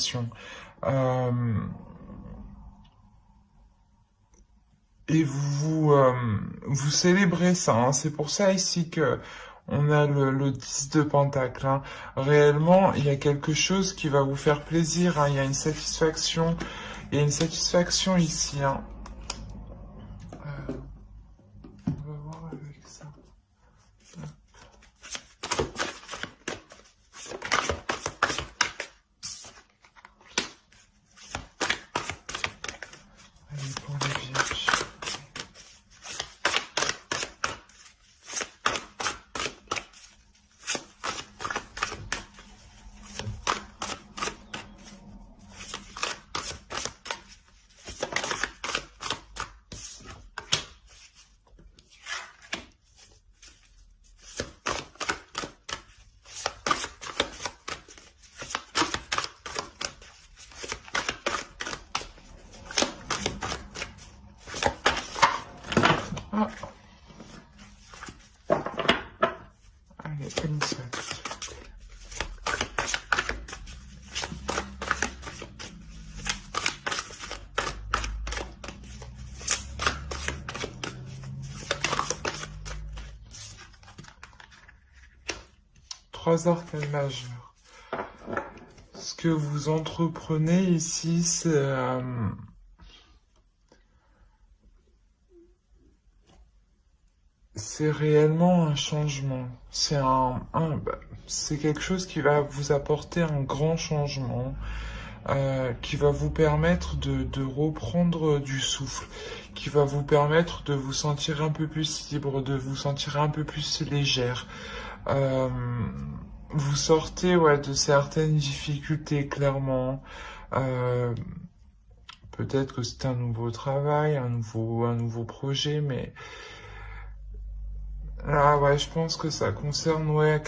satisfaction. Euh, et vous célébrez ça, hein. C'est pour ça ici que on a le 10 de Pentacle, hein. Réellement, il y a quelque chose qui va vous faire plaisir, hein. Il y a une satisfaction. Il y a une satisfaction ici, hein. On va voir avec ça. Allez, pour les vierges. Ah. Allez, une seule. Trois arcanes majeures. Ce que vous entreprenez ici, c'est réellement un changement. C'est quelque chose qui va vous apporter un grand changement, qui va vous permettre de reprendre du souffle, qui va vous permettre de vous sentir un peu plus libre, de vous sentir un peu plus légère. Euh, Vous sortez, ouais, de certaines difficultés, clairement. Euh, Peut-être que c'est un nouveau travail, un nouveau projet, mais là, ouais, je pense que ça concerne, ouais,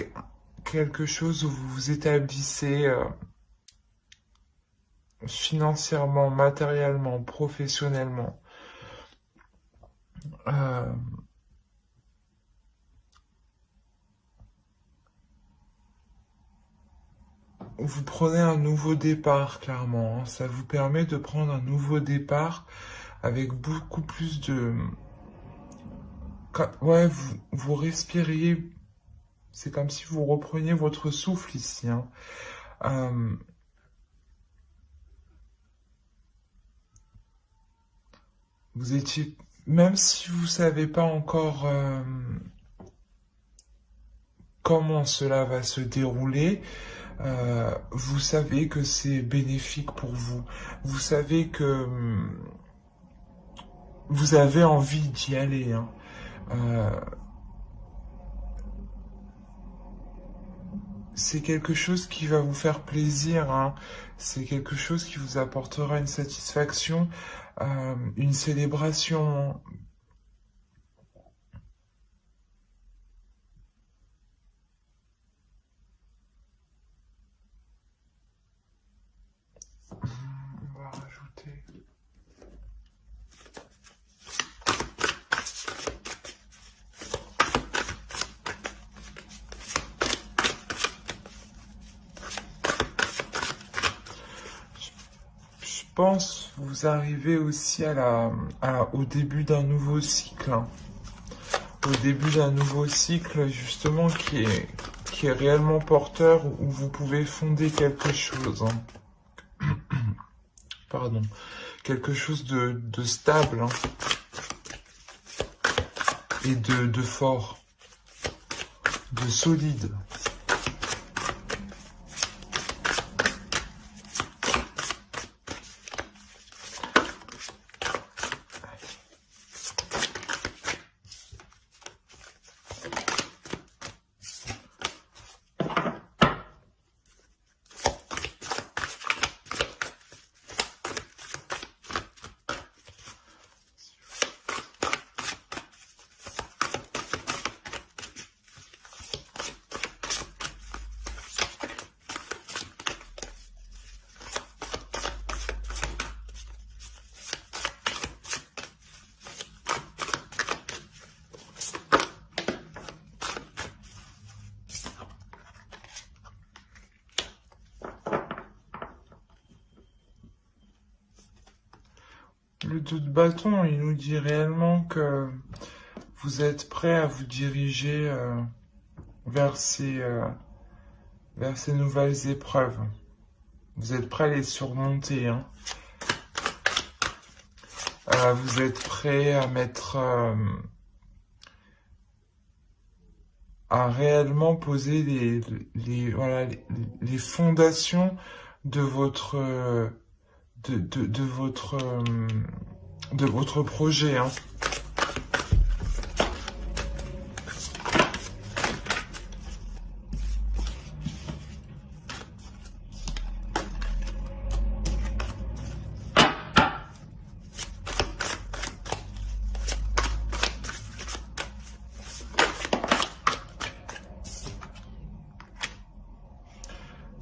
quelque chose où vous vous établissez financièrement, matériellement, professionnellement. Euh, Vous prenez un nouveau départ, clairement, hein. Ça vous permet de prendre un nouveau départ avec beaucoup plus de... Ouais, vous respiriez. C'est comme si vous repreniez votre souffle ici, hein. Euh, Vous étiez... Même si vous savez pas encore comment cela va se dérouler, vous savez que c'est bénéfique pour vous. Vous savez que vous avez envie d'y aller, hein. Euh, c'est quelque chose qui va vous faire plaisir, hein. C'est quelque chose qui vous apportera une satisfaction, une célébration. On va rajouter. Je pense que vous arrivez aussi au début d'un nouveau cycle, hein. Au début d'un nouveau cycle, justement, qui est réellement porteur, où vous pouvez fonder quelque chose, hein. Pardon. Quelque chose de stable, hein, et de fort, de solide. le 2 de bâton, il nous dit réellement que vous êtes prêt à vous diriger vers ces nouvelles épreuves. Vous êtes prêt à les surmonter, hein. Vous êtes prêt à mettre... à réellement poser voilà, les fondations de votre... de votre projet, hein.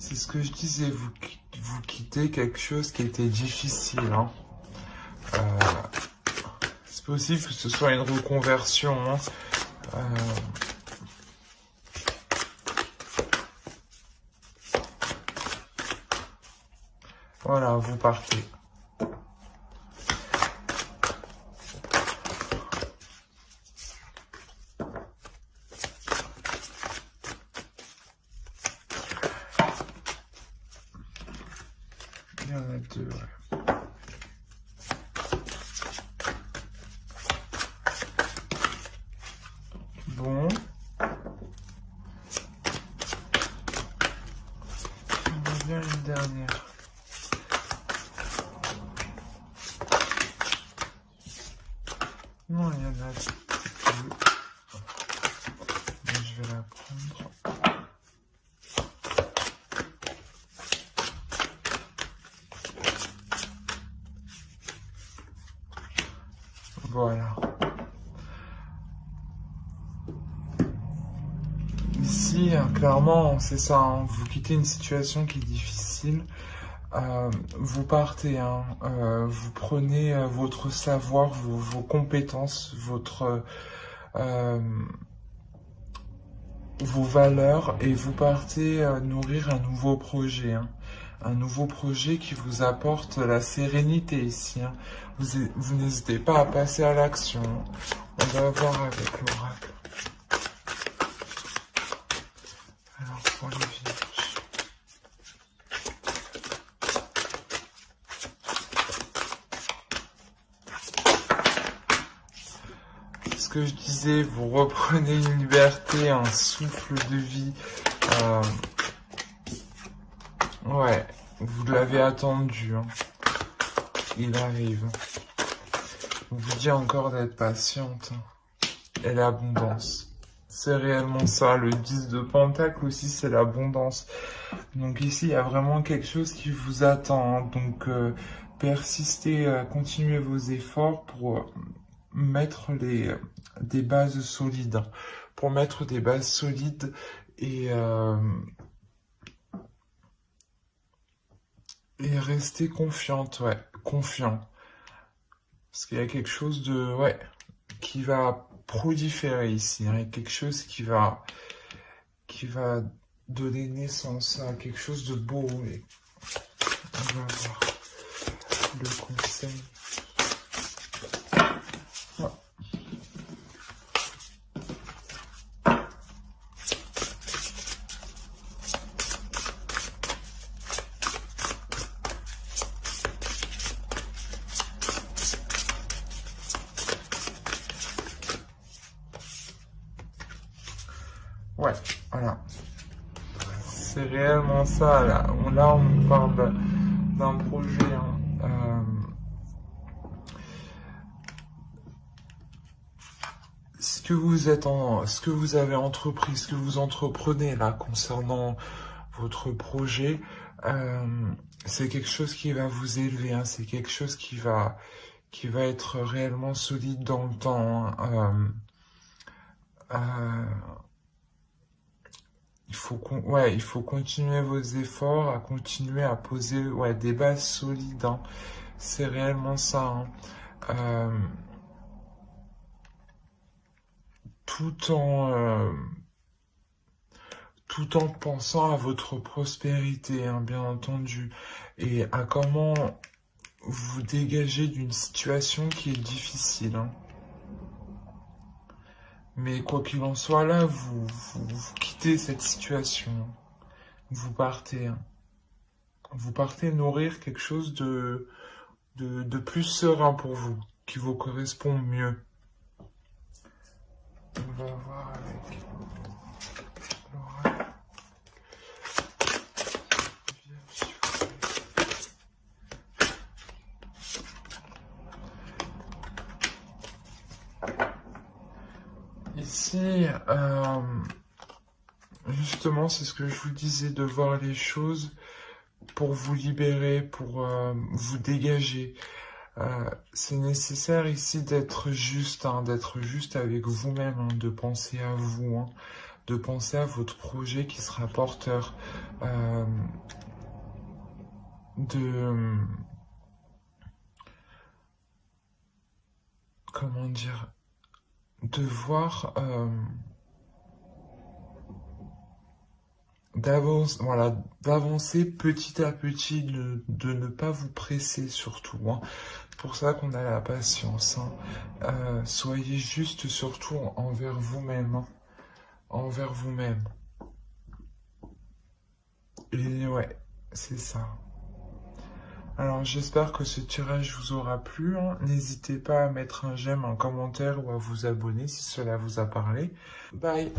C'est ce que je disais, vous quittez quelque chose qui était difficile, hein. C'est possible que ce soit une reconversion, hein. Voilà, vous partez. Il y en a deux, ouais. Bon. On a bien une dernière. Non, il y en a deux. Mais je vais la prendre. Voilà. Ici, clairement, c'est ça, hein, vous quittez une situation qui est difficile, vous partez, hein, vous prenez votre savoir, vos compétences, vos valeurs, et vous partez nourrir un nouveau projet, hein. Un nouveau projet qui vous apporte la sérénité ici, hein. Vous n'hésitez pas à passer à l'action. On va voir avec l'oracle. Alors pour les vierges. Ce que je disais, vous reprenez une liberté, un souffle de vie. Ouais, vous l'avez attendu, hein. Il arrive. On vous dit encore d'être patiente, hein. Et l'abondance. C'est réellement ça. Le 10 de Pentacle aussi, c'est l'abondance. Donc ici, il y a vraiment quelque chose qui vous attend, hein. Donc, persistez, continuez vos efforts pour mettre des bases solides. Hein. Pour mettre des bases solides et rester confiante, ouais, confiant. Parce qu'il y a quelque chose de, ouais, qui va proliférer ici. Hein. Il y a quelque chose qui va donner naissance à quelque chose de beau. Et on va voir le conseil. Ouais. Ouais, voilà. C'est réellement ça, là. On parle d'un projet, hein. Ce que vous avez entrepris, ce que vous entreprenez, là, concernant votre projet, c'est quelque chose qui va vous élever, hein. C'est quelque chose qui va être réellement solide dans le temps, hein. Il faut continuer vos efforts, à continuer à poser, ouais, des bases solides, hein. C'est réellement ça, hein. Tout en pensant à votre prospérité, hein, bien entendu, et à comment vous dégager d'une situation qui est difficile, hein. Mais quoi qu'il en soit, là, vous quittez cette situation. Vous partez, hein. Vous partez nourrir quelque chose de plus serein pour vous, qui vous correspond mieux. On va voir avec Laura. Ici, justement, c'est ce que je vous disais, de voir les choses pour vous libérer, pour vous dégager. C'est nécessaire ici d'être juste, hein, d'être juste avec vous-même, hein, de penser à vous, hein, de penser à votre projet qui sera porteur, comment dire, de voir, d'avancer petit à petit, de ne pas vous presser surtout, hein. C'est pour ça qu'on a la patience, hein. Soyez juste surtout envers vous-même, hein, envers vous-même. Et ouais, c'est ça. Alors j'espère que ce tirage vous aura plu, hein. N'hésitez pas à mettre un j'aime, un commentaire ou à vous abonner si cela vous a parlé. Bye!